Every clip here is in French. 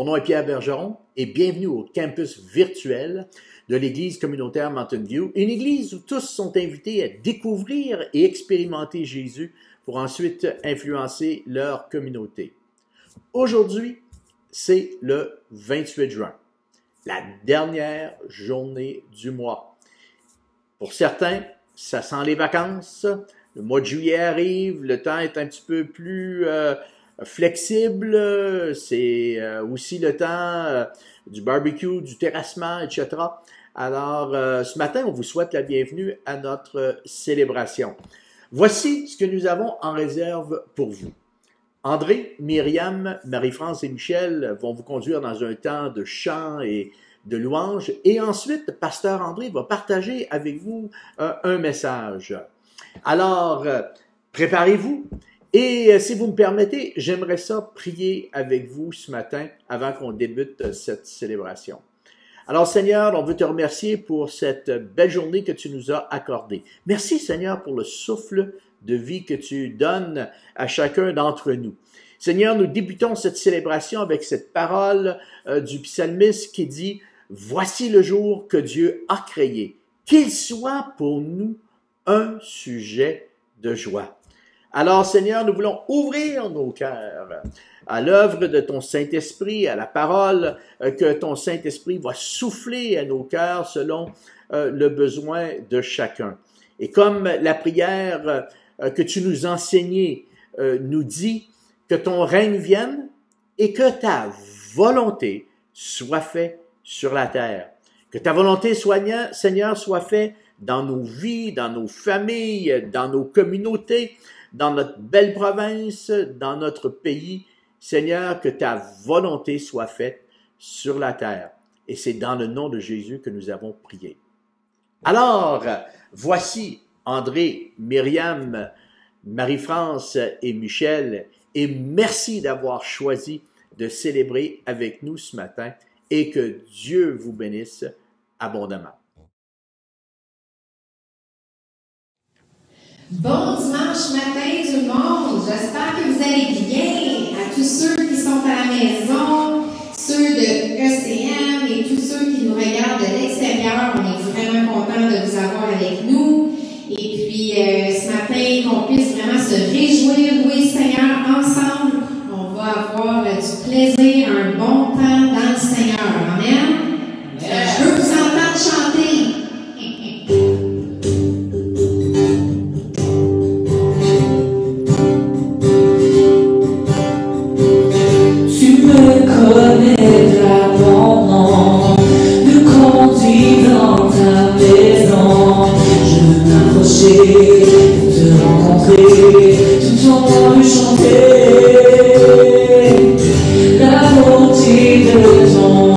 Mon nom est Pierre Bergeron et bienvenue au campus virtuel de l'Église communautaire Mountain View, une église où tous sont invités à découvrir et expérimenter Jésus pour ensuite influencer leur communauté. Aujourd'hui, c'est le 28 juin, la dernière journée du mois. Pour certains, ça sent les vacances, le mois de juillet arrive, le temps est un petit peu plus flexible, c'est aussi le temps du barbecue, du terrassement, etc. Alors, ce matin, on vous souhaite la bienvenue à notre célébration. Voici ce que nous avons en réserve pour vous. André, Myriam, Marie-France et Michel vont vous conduire dans un temps de chant et de louange. Et ensuite, Pasteur André va partager avec vous un message. Alors, préparez-vous. Et si vous me permettez, j'aimerais ça prier avec vous ce matin avant qu'on débute cette célébration. Alors Seigneur, on veut te remercier pour cette belle journée que tu nous as accordée. Merci Seigneur pour le souffle de vie que tu donnes à chacun d'entre nous. Seigneur, nous débutons cette célébration avec cette parole du psalmiste qui dit « Voici le jour que Dieu a créé, qu'il soit pour nous un sujet de joie. » Alors, Seigneur, nous voulons ouvrir nos cœurs à l'œuvre de ton Saint-Esprit, à la parole que ton Saint-Esprit va souffler à nos cœurs selon le besoin de chacun. Et comme la prière que tu nous enseignais nous dit, que ton règne vienne et que ta volonté soit faite sur la terre. Que ta volonté, Seigneur, soit faite dans nos vies, dans nos familles, dans nos communautés, dans notre belle province, dans notre pays. Seigneur, que ta volonté soit faite sur la terre. Et c'est dans le nom de Jésus que nous avons prié. Alors, voici André, Myriam, Marie-France et Michel, et merci d'avoir choisi de célébrer avec nous ce matin et que Dieu vous bénisse abondamment. Bon dimanche matin tout le monde, j'espère que vous allez bien. À tous ceux qui sont à la maison, ceux de ECM et tous ceux qui nous regardent de l'extérieur, on est vraiment contents de vous avoir avec nous. Et puis ce matin, qu'on puisse vraiment se réjouir, louer le Seigneur ensemble. On va avoir du plaisir, un bon temps dans le Seigneur. Amen. Je veux vous entendre chanter. De rencontrer, tout en lui chanter la beauté de ton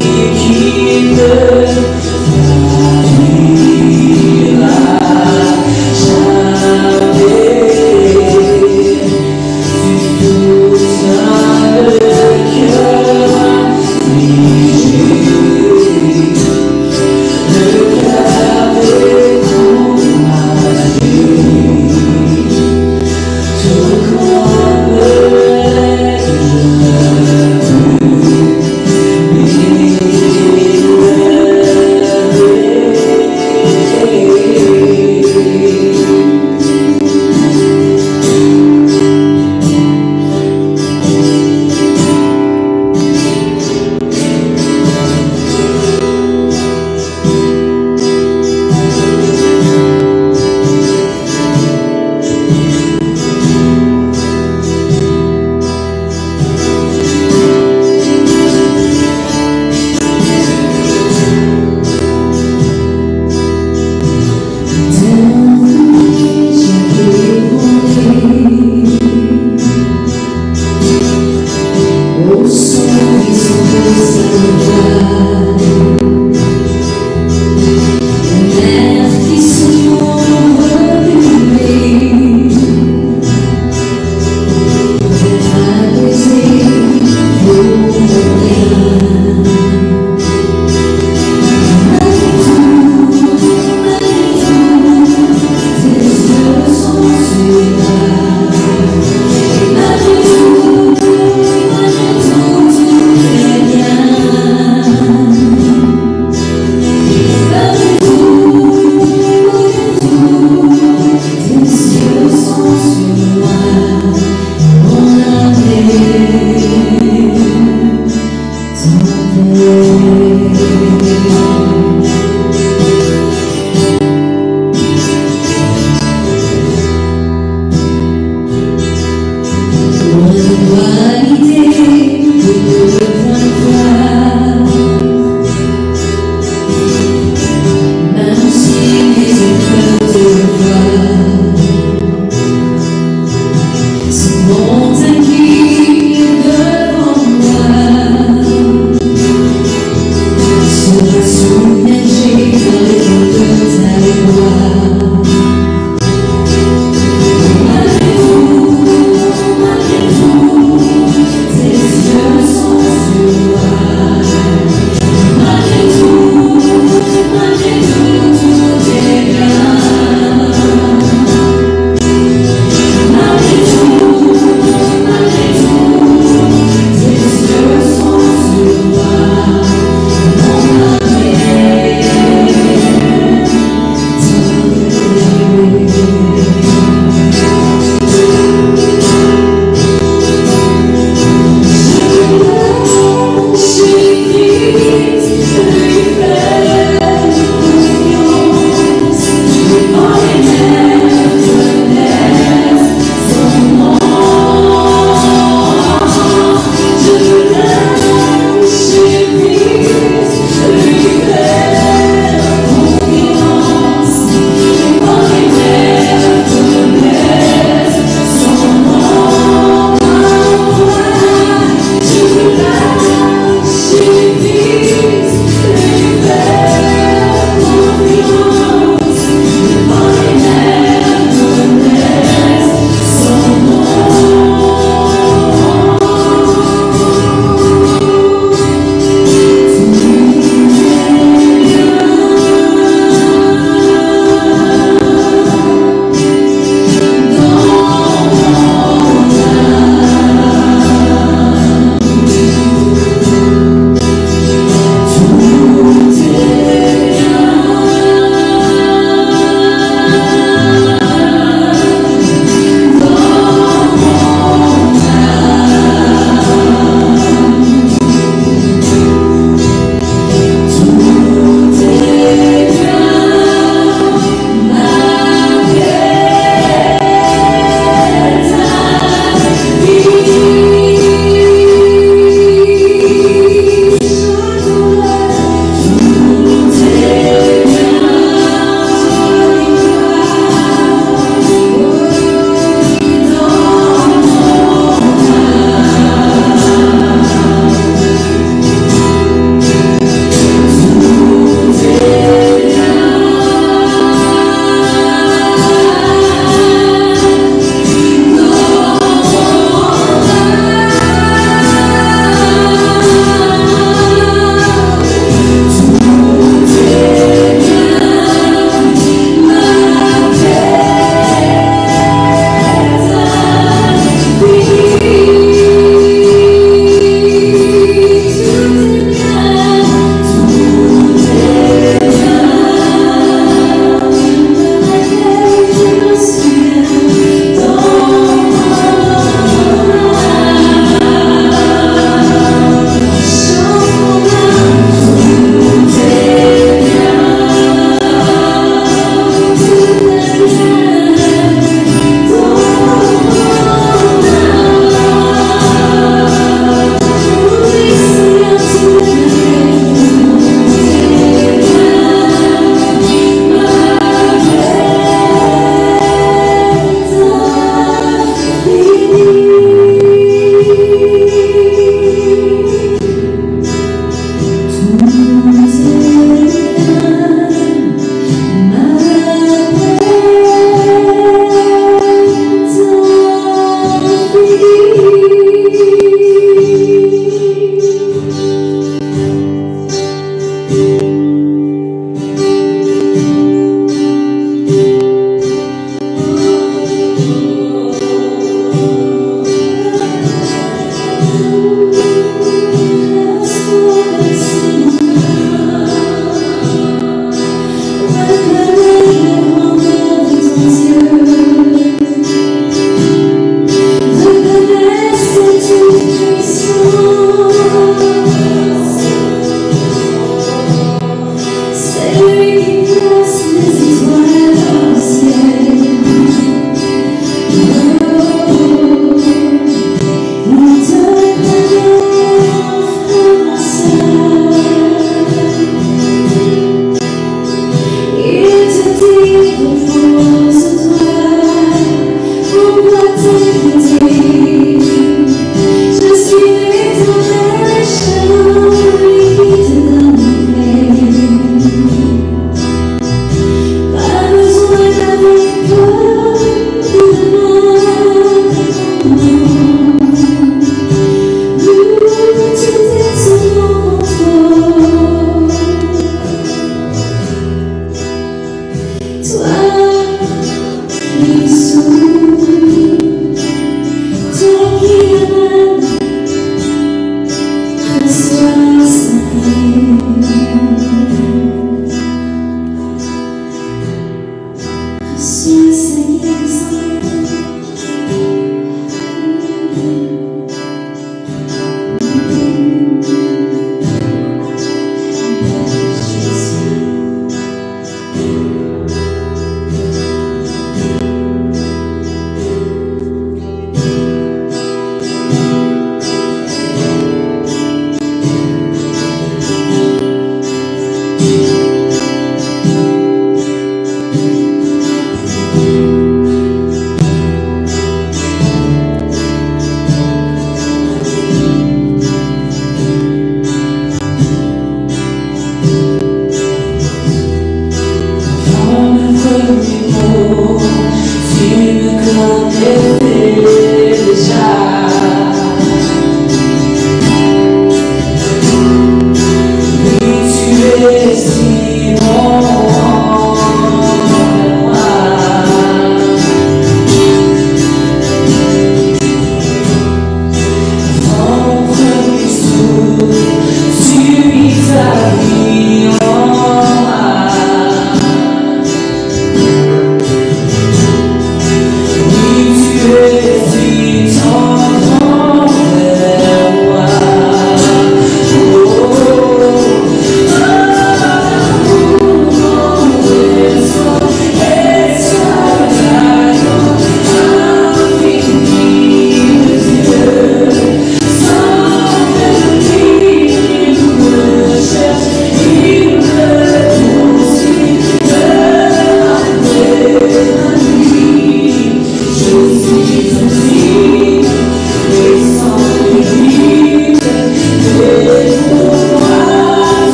Thank you.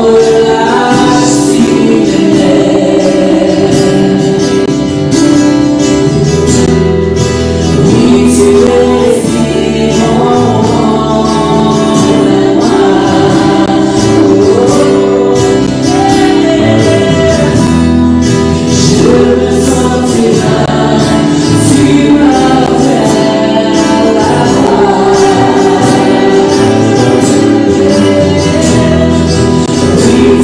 relâche s'il te plaît. Oui, tu es si bon à moi. Je me sentirai si m'appelles la voix. Oui,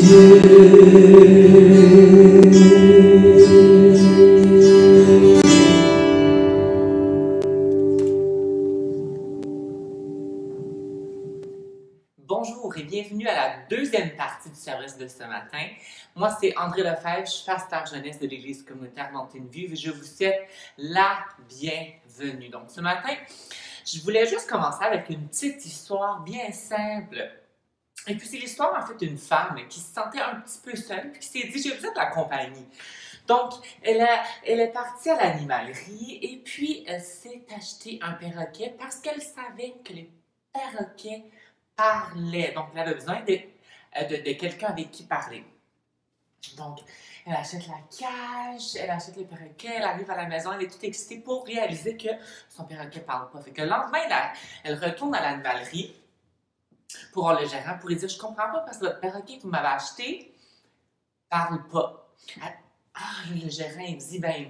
Bonjour et bienvenue à la deuxième partie du service de ce matin. Moi, c'est André Lefebvre, je suis pasteur jeunesse de l'Église communautaire Mountain View et je vous souhaite la bienvenue. Donc, ce matin, je voulais juste commencer avec une petite histoire bien simple. Et puis, c'est l'histoire, en fait, d'une femme qui se sentait un petit peu seule, puis qui s'est dit, j'ai besoin de la compagnie. Donc, elle est partie à l'animalerie et puis elle s'est acheté un perroquet parce qu'elle savait que les perroquets parlaient. Donc, elle avait besoin de quelqu'un avec qui parler. Donc, elle achète la cage, elle achète le perroquet, elle arrive à la maison, elle est toute excitée pour réaliser que son perroquet ne parle pas. Fait que le lendemain, elle retourne à l'animalerie pour voir le gérant pour lui dire « Je comprends pas parce que votre perroquet que vous m'avez acheté parle pas. » Le gérant il dit « Ben,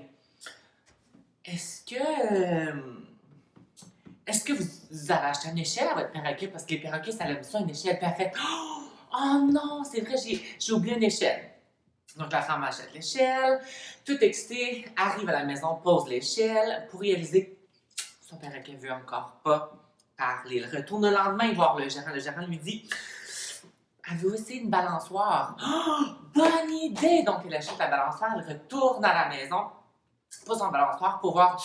est-ce que vous avez acheté une échelle à votre perroquet? Parce que les perroquets, ça aime ça, une échelle. » Puis elle fait « Oh non, c'est vrai, j'ai oublié une échelle. » Donc la femme achète l'échelle, tout excitée, arrive à la maison, pose l'échelle pour réaliser que son perroquet ne veut encore pas parler. Il retourne le lendemain voir le gérant. Le gérant lui dit « Avez-vous essayé une balançoire? » Oh, bonne idée! Donc elle achète la balançoire, elle retourne à la maison, pose son balançoire pour voir.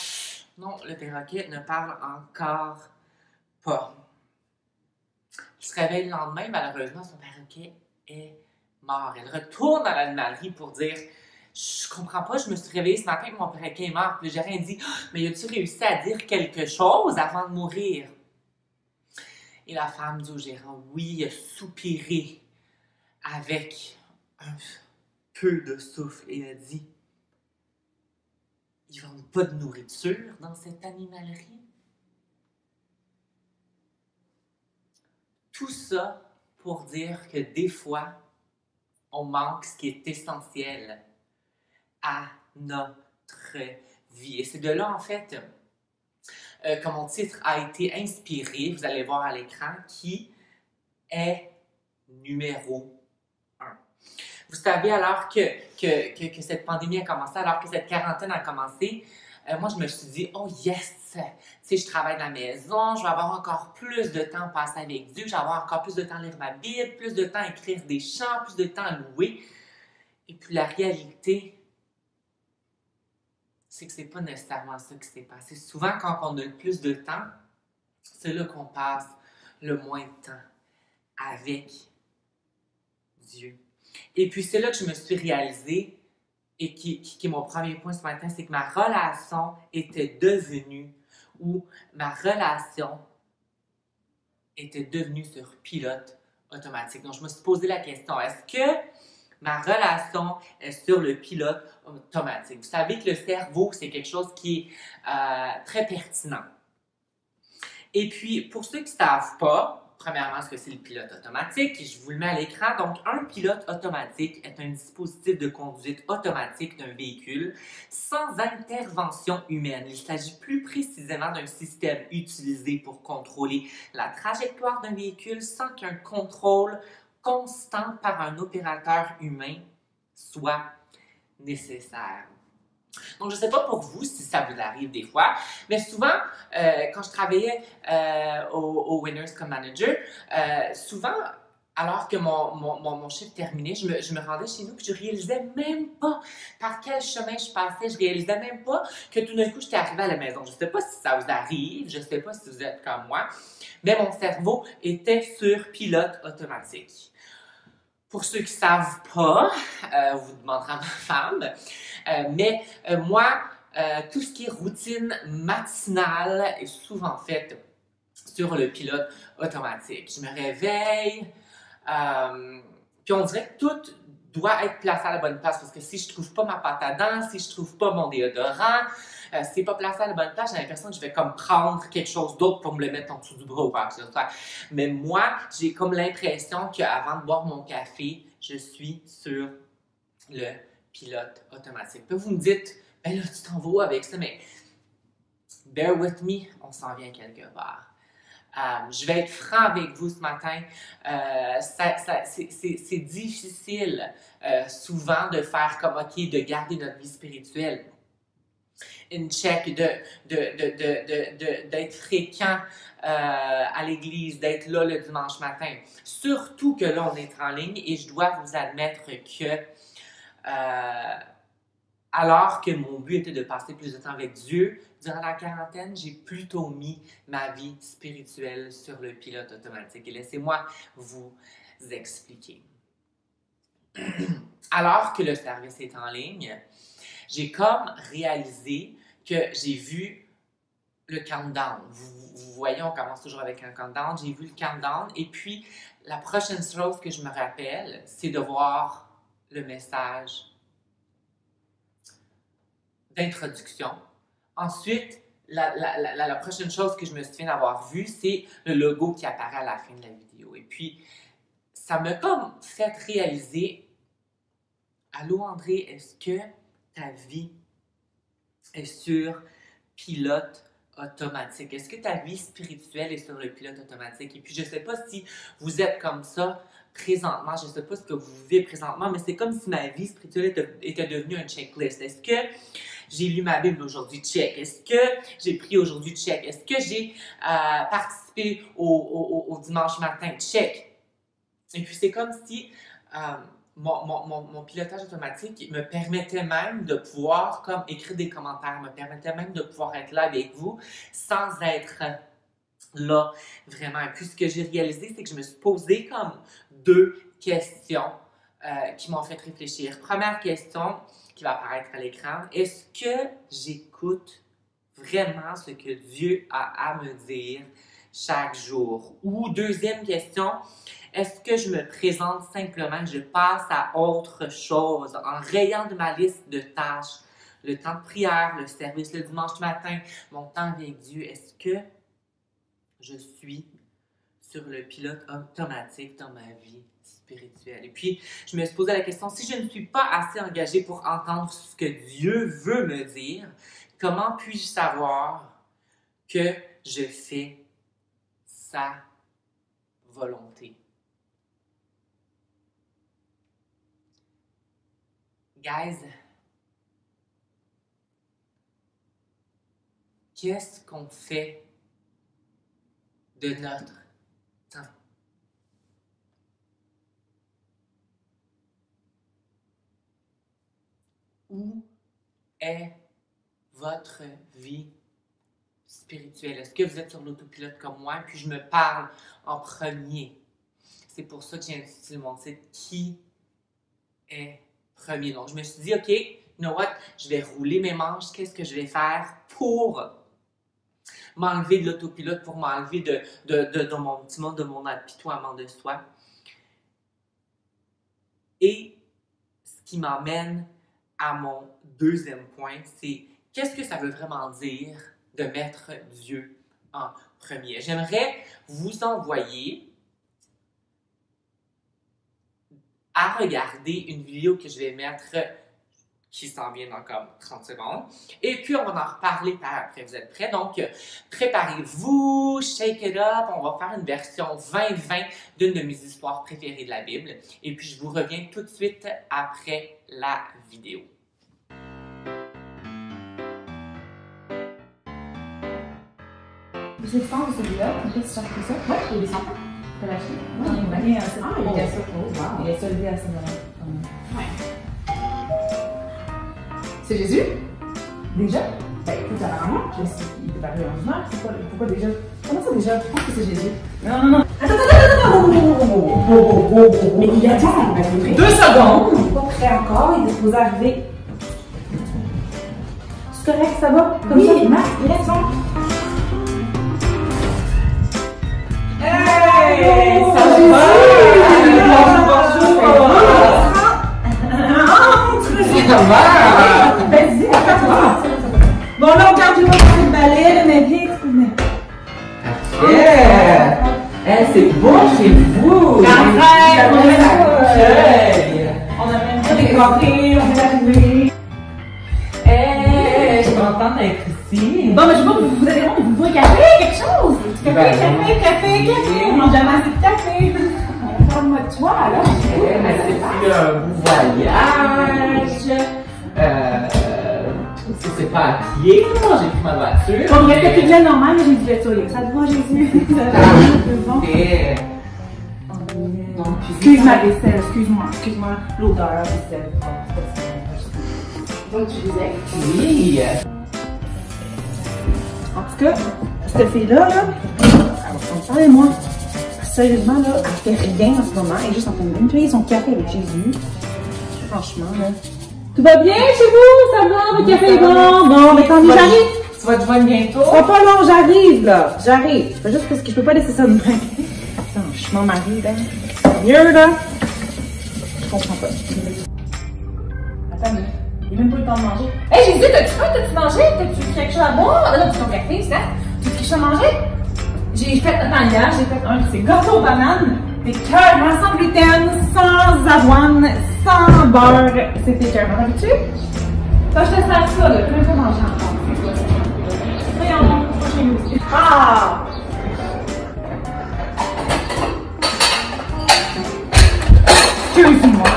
Non, le perroquet ne parle encore pas. Il se réveille le lendemain, malheureusement, son perroquet est mort. Elle retourne à l'animalerie pour dire « Je comprends pas, je me suis réveillée ce matin et mon perroquet est mort. » Puis le gérant dit « Mais as-tu réussi à dire quelque chose avant de mourir? » Et la femme dit au gérant « Oui, il a soupiré avec un peu de souffle et a dit « Ils vendent pas de nourriture dans cette animalerie? » Tout ça pour dire que des fois, on manque ce qui est essentiel à notre vie. Et c'est de là, en fait, que mon titre a été inspiré, vous allez voir à l'écran, qui est numéro 1. Vous savez, alors que cette pandémie a commencé, alors que cette quarantaine a commencé, moi, je me suis dit, oh yes, tu sais, je travaille de la maison, je vais avoir encore plus de temps passé avec Dieu, je vais avoir encore plus de temps à lire ma Bible, plus de temps à écrire des chants, plus de temps à louer. Et puis la réalité, c'est que c'est pas nécessairement ça qui s'est passé. Souvent, quand on a le plus de temps, c'est là qu'on passe le moins de temps avec Dieu. Et puis c'est là que je me suis réalisée, et qui est mon premier point ce matin, c'est que ma relation était devenue, ou ma relation était devenue sur pilote automatique. Donc je me suis posé la question, est-ce que ma relation est sur le pilote automatique? Vous savez que le cerveau, c'est quelque chose qui est très pertinent. Et puis, pour ceux qui ne savent pas, premièrement, ce que c'est le pilote automatique, je vous le mets à l'écran. Donc, un pilote automatique est un dispositif de conduite automatique d'un véhicule sans intervention humaine. Il s'agit plus précisément d'un système utilisé pour contrôler la trajectoire d'un véhicule sans qu'un contrôle constant par un opérateur humain soit nécessaire. Donc, je ne sais pas pour vous si ça vous arrive des fois, mais souvent, quand je travaillais au Winners comme manager, souvent, alors que mon chiffre terminait, je me rendais chez nous et je ne réalisais même pas par quel chemin je passais. Je ne réalisais même pas que tout d'un coup, j'étais arrivée à la maison. Je ne sais pas si ça vous arrive, je ne sais pas si vous êtes comme moi, mais mon cerveau était sur pilote automatique. Pour ceux qui ne savent pas, vous demanderez à ma femme, mais moi, tout ce qui est routine matinale est souvent fait sur le pilote automatique. Je me réveille, puis on dirait que tout doit être placé à la bonne place parce que si je ne trouve pas ma pâte à dents, si je ne trouve pas mon déodorant, si c'est pas placé à la bonne place, j'ai l'impression que je vais comme prendre quelque chose d'autre pour me le mettre en dessous du bras ou quoi que ce soit. Mais moi, j'ai comme l'impression qu'avant de boire mon café, je suis sur le pilote automatique. Puis vous me dites, ben là, tu t'en vas avec ça, mais bear with me, on s'en vient quelque part. Je vais être franc avec vous ce matin. C'est difficile souvent de faire comme, OK, de garder notre vie spirituelle. Une check, d'être fréquent à l'église, d'être là le dimanche matin. Surtout que là, on est en ligne et je dois vous admettre que alors que mon but était de passer plus de temps avec Dieu, durant la quarantaine, j'ai plutôt mis ma vie spirituelle sur le pilote automatique. Et laissez-moi vous expliquer. Alors que le service est en ligne, j'ai comme réalisé que j'ai vu le countdown. Vous voyez, on commence toujours avec un countdown. J'ai vu le countdown et puis la prochaine chose que je me rappelle, c'est de voir le message d'introduction. Ensuite, la prochaine chose que je me souviens d'avoir vue, c'est le logo qui apparaît à la fin de la vidéo. Et puis, ça m'a comme fait réaliser, allô André, est-ce que ta vie est sur pilote automatique? Est-ce que ta vie spirituelle est sur le pilote automatique? Et puis, je ne sais pas si vous êtes comme ça présentement, je ne sais pas ce que vous vivez présentement, mais c'est comme si ma vie spirituelle était devenue un checklist. Est-ce que j'ai lu ma Bible aujourd'hui? Check. Est-ce que j'ai prié aujourd'hui? Check. Est-ce que j'ai participé au dimanche matin? Check. Et puis, c'est comme si mon pilotage automatique me permettait même de pouvoir comme écrire des commentaires, me permettait même de pouvoir être là avec vous sans être là vraiment. Et puis, ce que j'ai réalisé, c'est que je me suis posé comme 2 questions qui m'ont fait réfléchir. Première question qui va apparaître à l'écran. Est-ce que j'écoute vraiment ce que Dieu a à me dire chaque jour? Ou deuxième question, est-ce que je me présente simplement, je passe à autre chose en rayant de ma liste de tâches, le temps de prière, le service le dimanche matin, mon temps avec Dieu? Est-ce que je suis sur le pilote automatique dans ma vie spirituelle? Et puis, je me suis posé la question, si je ne suis pas assez engagée pour entendre ce que Dieu veut me dire, comment puis-je savoir que je fais sa volonté? Guys, qu'est-ce qu'on fait de notre temps? Où est votre vie spirituelle? Est-ce que vous êtes sur l'autopilote comme moi? Puis je me parle en premier. C'est pour ça que j'ai intitulé mon titre « Qui est premier ?» Donc je me suis dit, OK, you know what? Je vais rouler mes manches. Qu'est-ce que je vais faire pour m'enlever de l'autopilote, pour m'enlever de mon petit monde, de mon apitoiement de soi? Et ce qui m'emmène à mon deuxième point, c'est qu'est-ce que ça veut vraiment dire de mettre Dieu en premier? J'aimerais vous envoyer à regarder une vidéo que je vais mettre qui s'en vient dans comme 30 secondes. Et puis, on va en reparler par après. Vous êtes prêts? Donc, préparez-vous, shake it up. On va faire une version 2020 d'une de mes histoires préférées de la Bible. Et puis, je vous reviens tout de suite après la vidéo. J'ai le temps de celui-là, après tu cherches tout ça. Oui, il est 100 ans. Tu peux l'acheter? Oui, il est bien. Il est ça. Il est soldé à ce moment. Ouais. C'est Jésus? Déjà? Ben écoute, apparemment, il peut parler en juin. Pourquoi déjà? Comment ça déjà? Je pense que c'est Jésus. Non. Attends. Mais il a dit ça, il va être prêt. 2 secondes! Il n'est pas prêt encore, il est supposé arriver. C'est correct, ça va? Comme ça, il marche, il reste bon. Hey! Ça va? Ça va? Vas-y, attends-toi. Bon, là, on garde le balai, le bien. Parfait! C'est beau chez vous! Arrête! On a même pas décoré, on est arrivé. Je suis contente d'être ici. Bon, mais je vois que vous allez voir, vous Dis-moi café, quelque chose! Café! On mange jamais assez de café! Parle-moi de toi, alors! C'est un beau voyage! C'est pas à pied, moi, j'ai pris ma voiture. On reste plus bien normal, mais j'ai dit voiture. Ça te va, Jésus? Excuse ma vaisselle, excuse-moi. L'odeur, vaisselle. Donc, tu disais? Oui! En tout cas, cette fille-là, elle va s'en parler, moi. Sérieusement, là, elle fait rien en ce moment. Elle est juste en train de manipuler son café avec Jésus. Franchement, là. Tout va bien chez vous? Ça va? Le café est bon? Bon, mais tant mieux, j'arrive. Tu vas te joindre bientôt? Ça va pas long, j'arrive, là. J'arrive. C'est juste parce que je peux pas laisser ça de même. Franchement, Marie, là. Sérieux, là. Je comprends pas. Attends, mais il n'y a même pas le temps de manger. Hé, Jésus, t'as-tu mangé? T'as-tu quelque chose à boire? Ah, là, tu ton café, c'est ça? Tu as quelque chose à manger? J'ai fait, attends, hier, j'ai fait un de ces gâteaux aux bananes. Des cœurs sans gluten, sans avoine, sans beurre. C'était cœur. T'as vu-tu? Quand je te sers ça, là, tu peux pas manger encore. Voyons, chez nous. Ah! Excuse-moi.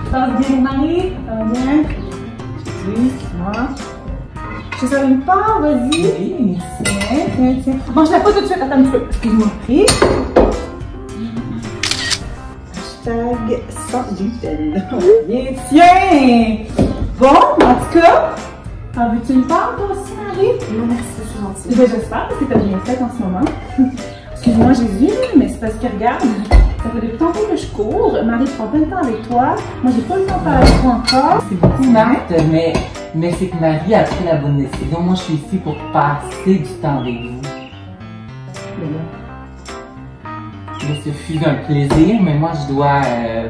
Ça va bien, mon mari? Ça va bien? Oui, moi. Je te sers une part, vas-y. Tiens. Mange-la pas tout de suite, attends un petit peu. Excuse-moi. Et... Hashtag sans gluten. Et tiens! Bon, en tout cas, en veux-tu une part, toi aussi, Marie? Non, merci, c'est gentil. Ben, j'espère parce que t'as bien fait en ce moment. Excuse-moi, Jésus, mais c'est parce que regarde, ça fait depuis tantôt que je cours. Marie prend plein de temps avec toi. Moi, j'ai pas le temps de parler avec toi encore. C'est beaucoup, Marthe, mais c'est que Marie a pris la bonne décision. Moi, je suis ici pour passer du temps avec vous. Mais ce fut un plaisir, mais moi, je dois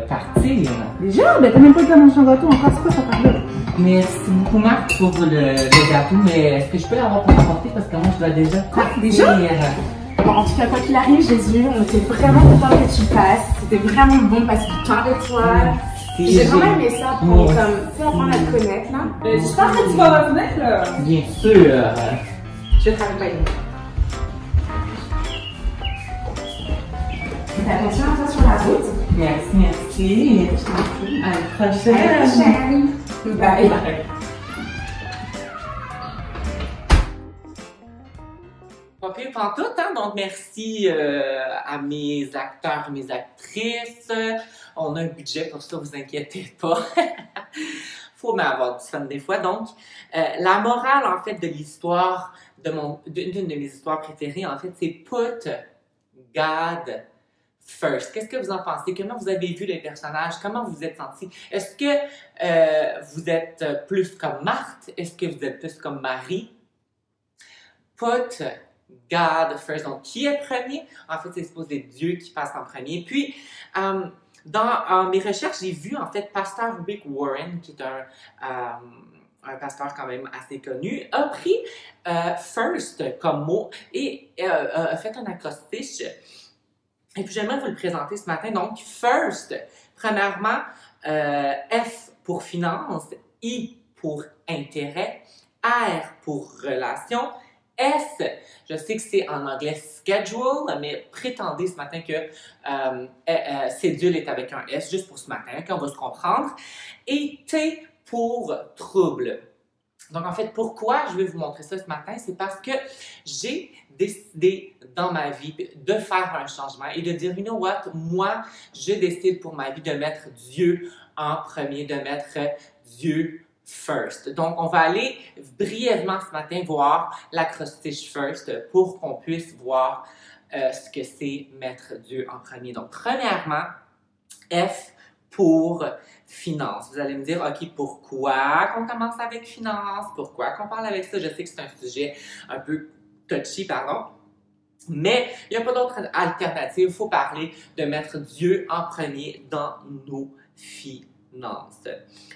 partir. Déjà? Ben, t'as même pas le temps de manger ton gâteau encore. C'est quoi ça parle? Merci beaucoup, Marthe, pour le gâteau, mais est-ce que je peux l'avoir pour emporter parce que moi, je dois déjà partir. Déjà? Bon, en tout cas, quoi qu'il arrive, Jésus, on était vraiment content que tu passes. C'était vraiment bon de passer du temps avec toi. J'ai vraiment aimé ça pour comme, apprendre à te connaître, là. J'espère que tu vas revenir, là. Bien sûr. Je vais travailler avec toi. Fais attention à toi sur la route. Merci. À la prochaine. Bye. Pas pire pantoute, hein? Donc merci à mes acteurs, mes actrices. On a un budget pour ça, vous inquiétez pas. Faut même avoir du fun des fois. Donc, la morale, en fait, de l'histoire, d'une de mes histoires préférées, en fait, c'est Put God First. Qu'est-ce que vous en pensez? Comment vous avez vu les personnages? Comment vous vous êtes sentis? Est-ce que vous êtes plus comme Marthe? Est-ce que vous êtes plus comme Marie? Put God first. Donc, qui est premier? En fait, c'est supposé Dieu qui passe en premier. Puis, dans mes recherches, j'ai vu, en fait, pasteur Rick Warren, qui est un pasteur quand même assez connu, a pris first comme mot et a fait un acrostiche. Et puis, j'aimerais vous le présenter ce matin. Donc, first, premièrement, F pour finance, I pour intérêt, R pour relation, S, je sais que c'est en anglais schedule, mais prétendez ce matin que schedule est avec un S, juste pour ce matin, qu'on va se comprendre. Et T pour trouble. Donc, en fait, pourquoi je vais vous montrer ça ce matin? C'est parce que j'ai décidé dans ma vie de faire un changement et de dire, you know what, moi, je décide pour ma vie de mettre Dieu en premier, de mettre Dieu first. Donc, on va aller brièvement ce matin voir l'acrostiche first pour qu'on puisse voir ce que c'est mettre Dieu en premier. Donc, premièrement, F pour finance. Vous allez me dire, OK, pourquoi qu'on commence avec finance? Pourquoi qu'on parle avec ça? Je sais que c'est un sujet un peu touchy, pardon. Mais il n'y a pas d'autre alternative. Il faut parler de mettre Dieu en premier dans nos finances. maintenance.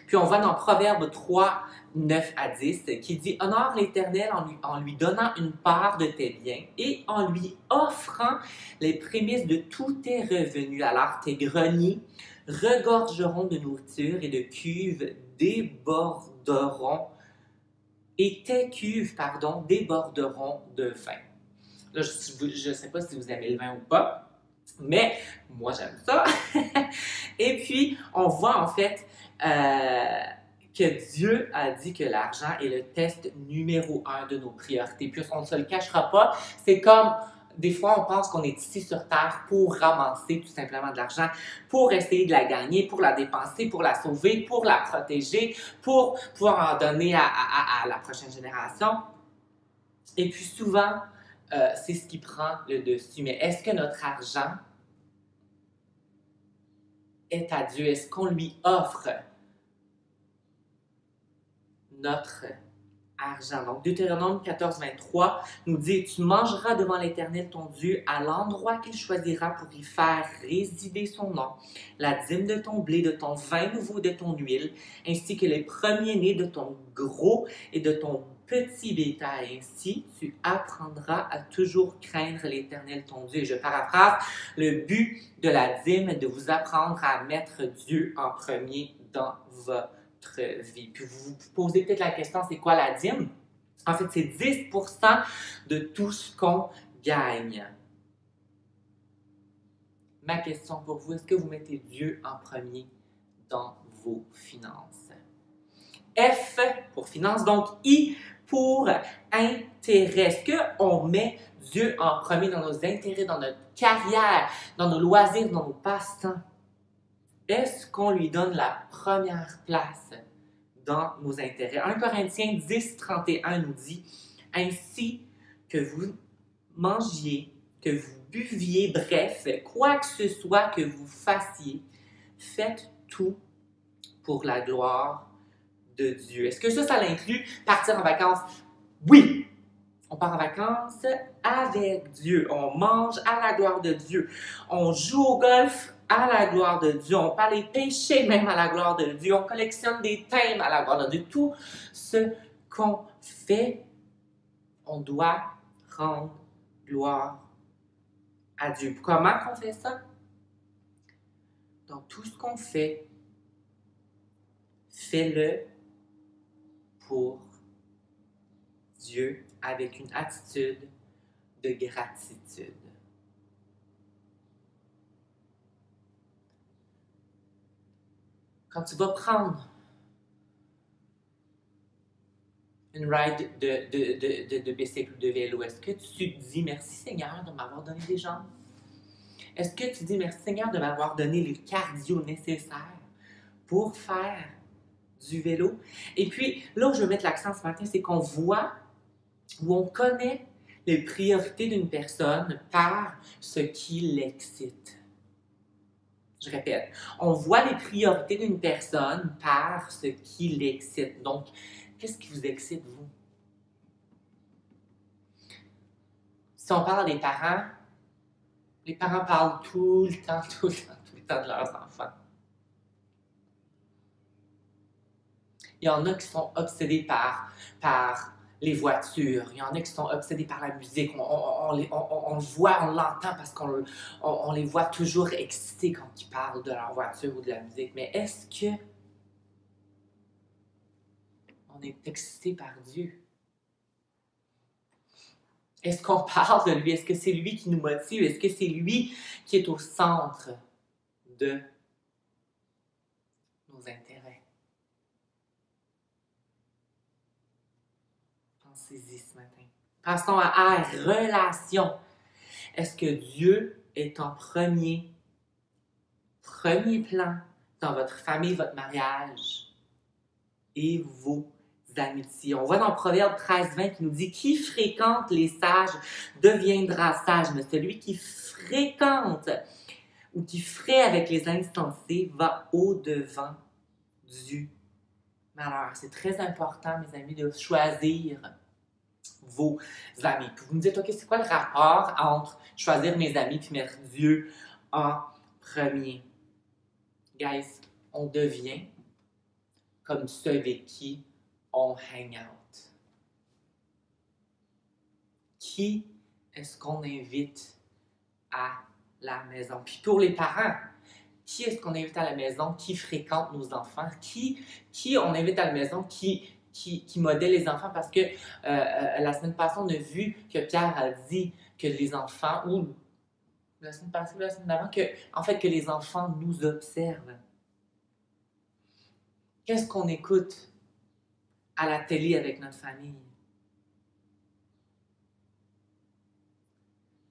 Puis on va dans Proverbe 3, 9 à 10, qui dit « Honore l'Éternel en lui donnant une part de tes biens et en lui offrant les prémices de tous tes revenus. Alors tes greniers regorgeront de nourriture et de cuves déborderont, et tes cuves, déborderont de vin. » Là, je ne sais pas si vous aimez le vin ou pas, mais moi, j'aime ça. Et puis, on voit en fait que Dieu a dit que l'argent est le test numéro 1 de nos priorités. Puis, on ne se le cachera pas. C'est comme, des fois, on pense qu'on est ici sur Terre pour ramasser tout simplement de l'argent, pour essayer de la gagner, pour la dépenser, pour la sauver, pour la protéger, pour pouvoir en donner à la prochaine génération. Et puis, souvent, c'est ce qui prend le dessus. Mais est-ce que notre argent est à Dieu? Est-ce qu'on lui offre notre argent? Donc, Deutéronome 14, 23 nous dit « Tu mangeras devant l'Éternel ton Dieu à l'endroit qu'il choisira pour y faire résider son nom, la dîme de ton blé, de ton vin nouveau, de ton huile, ainsi que les premiers-nés de ton gros et de ton petit bétail. Ainsi, tu apprendras à toujours craindre l'Éternel ton Dieu. » Je paraphrase, le but de la dîme est de vous apprendre à mettre Dieu en premier dans votre vie. Puis vous vous posez peut-être la question, c'est quoi la dîme? En fait, c'est 10% de tout ce qu'on gagne. Ma question pour vous, est-ce que vous mettez Dieu en premier dans vos finances? F pour finance, donc I pour intérêt. Est-ce qu'on met Dieu en premier dans nos intérêts, dans notre carrière, dans nos loisirs, dans nos passe-temps? Est-ce qu'on lui donne la première place dans nos intérêts? 1 Corinthiens 10, 31 nous dit « Ainsi que vous mangiez, que vous buviez, bref, quoi que ce soit que vous fassiez, faites tout pour la gloire de Dieu. » Est-ce que ça l'inclut partir en vacances? Oui! On part en vacances avec Dieu. On mange à la gloire de Dieu. On joue au golf à la gloire de Dieu. On peut aller pêcher même à la gloire de Dieu. On collectionne des thèmes à la gloire de Dieu. Tout ce qu'on fait, on doit rendre gloire à Dieu. Comment on fait ça? Donc, tout ce qu'on fait, fais-le pour Dieu avec une attitude de gratitude. Quand tu vas prendre une ride de bicycle ou de vélo, est-ce que tu te dis « Merci Seigneur de m'avoir donné des jambes » Est-ce que tu dis « Merci Seigneur de m'avoir donné le cardio nécessaire pour faire du vélo » Et puis, là où je veux mettre l'accent ce matin, c'est qu'on voit ou on connaît les priorités d'une personne par ce qui l'excite. Je répète, on voit les priorités d'une personne par ce qui l'excite. Donc, qu'est-ce qui vous excite, vous? Si on parle des parents, les parents parlent tout le temps de leurs enfants. Il y en a qui sont obsédés par les voitures. Il y en a qui sont obsédés par la musique. On le voit, on l'entend parce qu'on les voit toujours excités quand ils parlent de leur voiture ou de la musique. Mais est-ce que on est excité par Dieu? Est-ce qu'on parle de lui? Est-ce que c'est lui qui nous motive? Est-ce que c'est lui qui est au centre de nos intérêts? Pensez-y ce matin. Passons à R, relation. Est-ce que Dieu est en premier plan dans votre famille, votre mariage et vos amitiés? On voit dans Proverbe 13, 20 qui nous dit « Qui fréquente les sages deviendra sage, mais celui qui fréquente ou qui fraie avec les insensés va au-devant du malheur. » C'est très important, mes amis, de choisir vos amis. Puis vous me dites, OK, c'est quoi le rapport entre choisir mes amis et mettre Dieu en premier? Guys, on devient comme ceux avec qui on hang out? Qui est-ce qu'on invite à la maison? Puis pour les parents, qui est-ce qu'on invite à la maison qui fréquente nos enfants? Qui on invite à la maison qui modèle les enfants? Parce que la semaine passée, on a vu que Pierre a dit que les enfants, ou la semaine passée ou la semaine d'avant, que les enfants nous observent. Qu'est-ce qu'on écoute à la télé avec notre famille?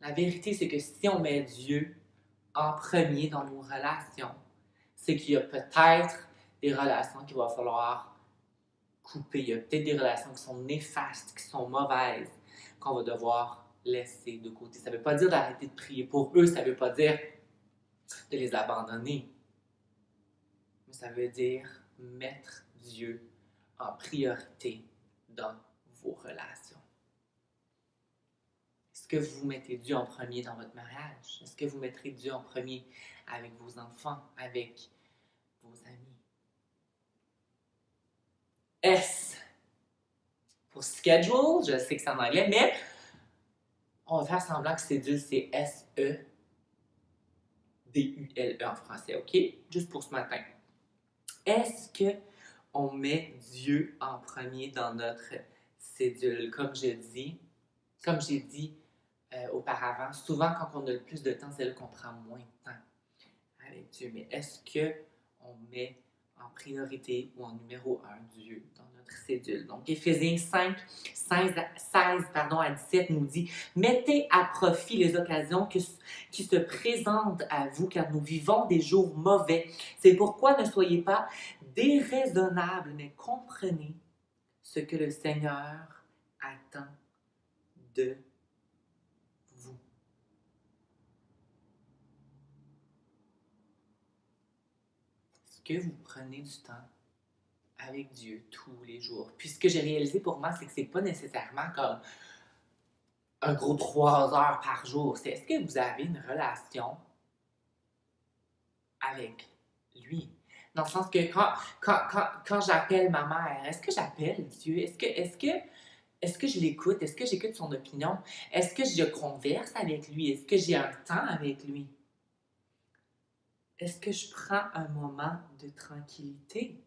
La vérité, c'est que si on met Dieu en premier dans nos relations, c'est qu'il y a peut-être des relations qu'il va falloir couper. Il y a peut-être des relations qui sont néfastes, qui sont mauvaises, qu'on va devoir laisser de côté. Ça ne veut pas dire d'arrêter de prier pour eux, ça ne veut pas dire de les abandonner. Mais ça veut dire mettre Dieu en priorité dans vos relations. Est-ce que vous mettez Dieu en premier dans votre mariage? Est-ce que vous mettrez Dieu en premier avec vos enfants, avec vos amis? S pour schedule, je sais que c'est en anglais, mais on va faire semblant que cédule, c'est S-E-D-U-L-E en français, OK? Juste pour ce matin. Est-ce qu'on met Dieu en premier dans notre cédule? Comme j'ai dit auparavant, souvent quand on a le plus de temps, c'est là qu'on prend moins de temps avec Dieu. Mais est-ce qu'on met en priorité ou en numéro 1 Dieu dans notre cédule? Donc, Éphésiens 5, 16 à 17 nous dit « Mettez à profit les occasions qui se présentent à vous, car nous vivons des jours mauvais. C'est pourquoi ne soyez pas déraisonnables, mais comprenez ce que le Seigneur attend de vous. » Est-ce que vous prenez du temps avec Dieu tous les jours? Puis ce que j'ai réalisé pour moi, c'est que c'est pas nécessairement comme un gros 3 heures par jour. C'est est-ce que vous avez une relation avec lui? Dans le sens que quand j'appelle ma mère, est-ce que j'appelle Dieu? Est-ce que je l'écoute? Est-ce que j'écoute son opinion? Est-ce que je converse avec lui? Est-ce que j'ai un temps avec lui? Est-ce que je prends un moment de tranquillité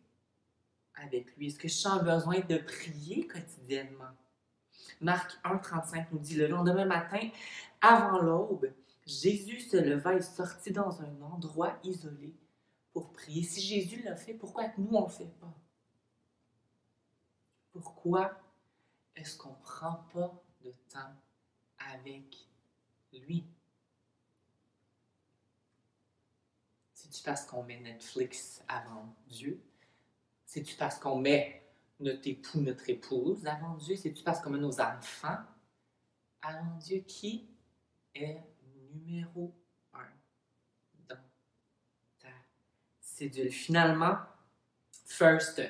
avec lui? Est-ce que je sens un besoin de prier quotidiennement? Marc 1,35 nous dit « Le lendemain matin, avant l'aube, Jésus se leva et sortit dans un endroit isolé pour prier. » Si Jésus l'a fait, pourquoi nous, on ne le fait pas? Pourquoi est-ce qu'on ne prend pas de temps avec lui? C'est-tu parce qu'on met Netflix avant Dieu? C'est-tu parce qu'on met notre époux, notre épouse avant Dieu? C'est-tu parce qu'on met nos enfants avant Dieu? Qui est numéro 1 dans ta cédule? Finalement, first,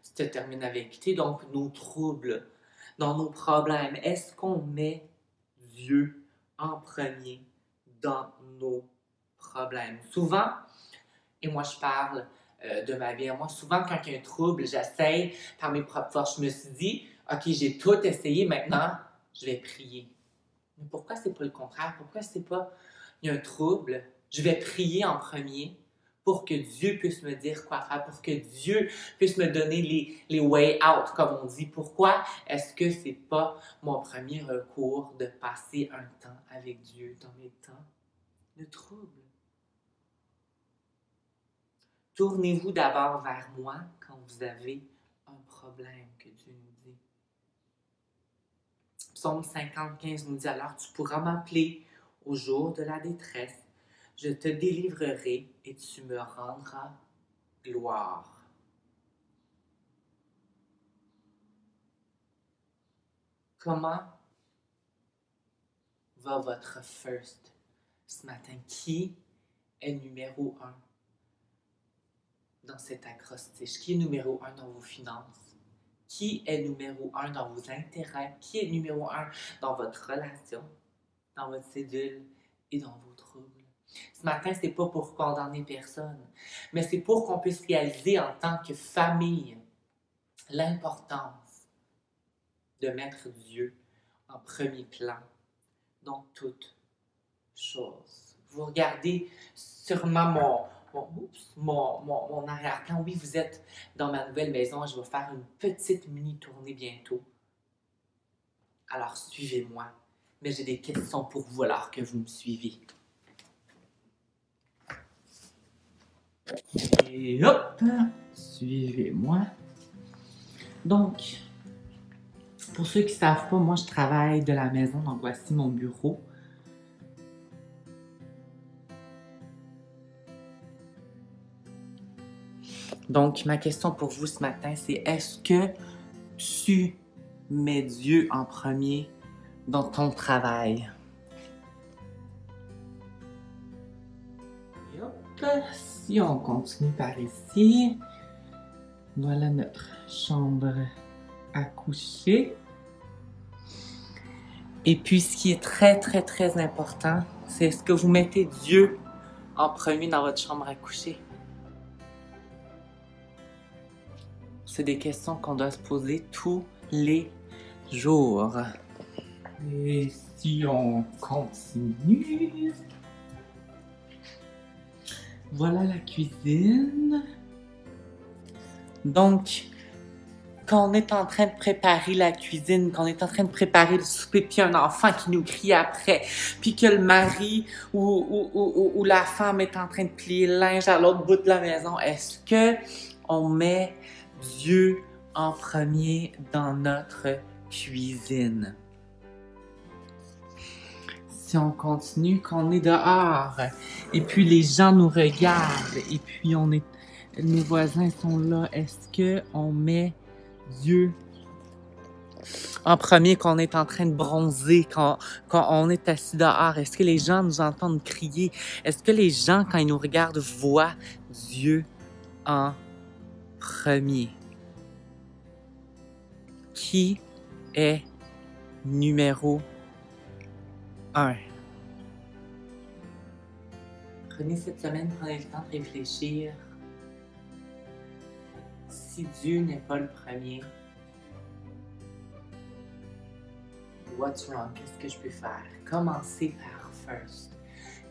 se termine avec T, donc nos troubles, dans nos problèmes. Est-ce qu'on met Dieu en premier dans nos problèmes? Souvent, et moi je parle de ma vie, moi souvent quand il y a un trouble, j'essaie par mes propres forces. Je me suis dit, ok, j'ai tout essayé, maintenant je vais prier. Mais pourquoi c'est pas le contraire? Pourquoi c'est pas, il y a un trouble, je vais prier en premier pour que Dieu puisse me dire quoi faire, pour que Dieu puisse me donner les way out, comme on dit. Pourquoi est-ce que c'est pas mon premier recours de passer un temps avec Dieu dans mes temps de trouble? Tournez-vous d'abord vers moi quand vous avez un problème, que Dieu nous dit. Psaume 50:15 nous dit « Alors tu pourras m'appeler au jour de la détresse. Je te délivrerai et tu me rendras gloire. » Comment va votre first ce matin? Qui est numéro 1 dans cet acrostiche? Qui est numéro 1 dans vos finances? Qui est numéro 1 dans vos intérêts? Qui est numéro 1 dans votre relation, dans votre cédule et dans vos troubles? Ce matin, c'est pas pour condamner personne, mais c'est pour qu'on puisse réaliser en tant que famille l'importance de mettre Dieu en premier plan dans toute chose. Vous regardez sûrement mon arrière-plan. Oui, vous êtes dans ma nouvelle maison. Je vais faire une petite mini-tournée bientôt. Alors, suivez-moi. Mais j'ai des questions pour vous alors que vous me suivez. Et hop! Suivez-moi. Donc, pour ceux qui ne savent pas, moi, je travaille de la maison. Donc, voici mon bureau. Donc, ma question pour vous ce matin, c'est est-ce que tu mets Dieu en premier dans ton travail? Et hop, si on continue par ici, voilà notre chambre à coucher. Et puis, ce qui est très, très, très important, c'est est-ce que vous mettez Dieu en premier dans votre chambre à coucher? C'est des questions qu'on doit se poser tous les jours. Et si on continue... Voilà la cuisine. Donc, quand on est en train de préparer la cuisine, quand on est en train de préparer le souper, puis un enfant qui nous crie après, puis que le mari ou la femme est en train de plier le linge à l'autre bout de la maison, est-ce que on met Dieu en premier dans notre cuisine? Si on continue, quand on est dehors, et puis les gens nous regardent, et puis nos voisins sont là, est-ce qu'on met Dieu en premier quand on est en train de bronzer, quand on est assis dehors? Est-ce que les gens nous entendent crier? Est-ce que les gens, quand ils nous regardent, voient Dieu en premier? Qui est numéro 1? Prenez cette semaine, prenez le temps de réfléchir. Si Dieu n'est pas le premier, what's wrong? Qu'est-ce que je peux faire? Commencez par first.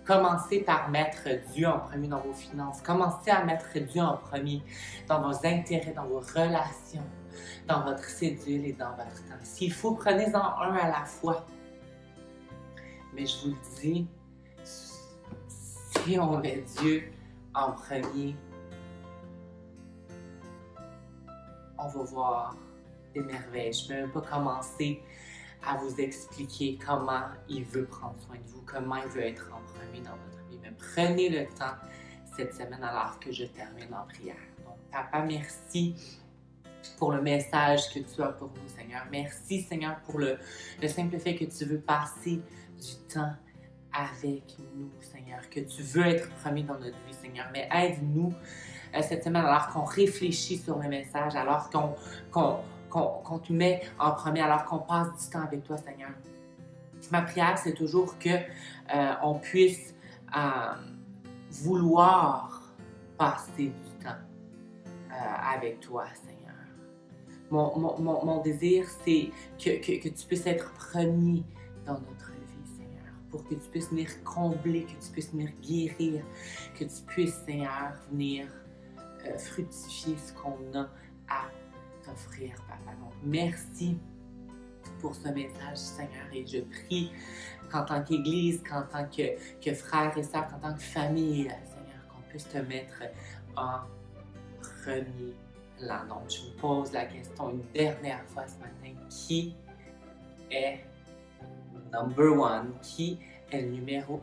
Commencez par mettre Dieu en premier dans vos finances. Commencez à mettre Dieu en premier dans vos intérêts, dans vos relations, dans votre cédule et dans votre temps. S'il faut, prenez-en un à la fois. Mais je vous le dis, si on met Dieu en premier, on va voir des merveilles. Je ne peux même pas commencer à vous expliquer comment il veut prendre soin de vous, comment il veut être en premier dans votre vie. Mais prenez le temps cette semaine alors que je termine en prière. Donc, Papa, merci pour le message que tu as pour nous, Seigneur. Merci, Seigneur, pour le simple fait que tu veux passer du temps avec nous, Seigneur, que tu veux être premier dans notre vie, Seigneur. Mais aide-nous cette semaine alors qu'on réfléchit sur le message, alors qu'on te met en premier, alors qu'on passe du temps avec toi, Seigneur. Ma prière, c'est toujours que on puisse vouloir passer du temps avec toi, Seigneur. Mon désir, c'est que tu puisses être premier dans notre vie, Seigneur, pour que tu puisses venir combler, que tu puisses venir guérir, que tu puisses, Seigneur, venir fructifier ce qu'on a à t'offrir, Papa. Donc, merci pour ce message, Seigneur, et je prie qu'en tant qu'Église, qu'en tant que frères et sœurs, qu'en tant que famille, Seigneur, qu'on puisse te mettre en premier plan. Donc, je vous pose la question une dernière fois ce matin. Qui est number one? Qui est le numéro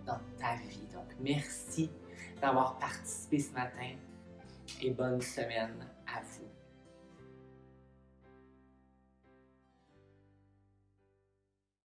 1 dans ta vie? Donc, merci d'avoir participé ce matin et bonne semaine à vous.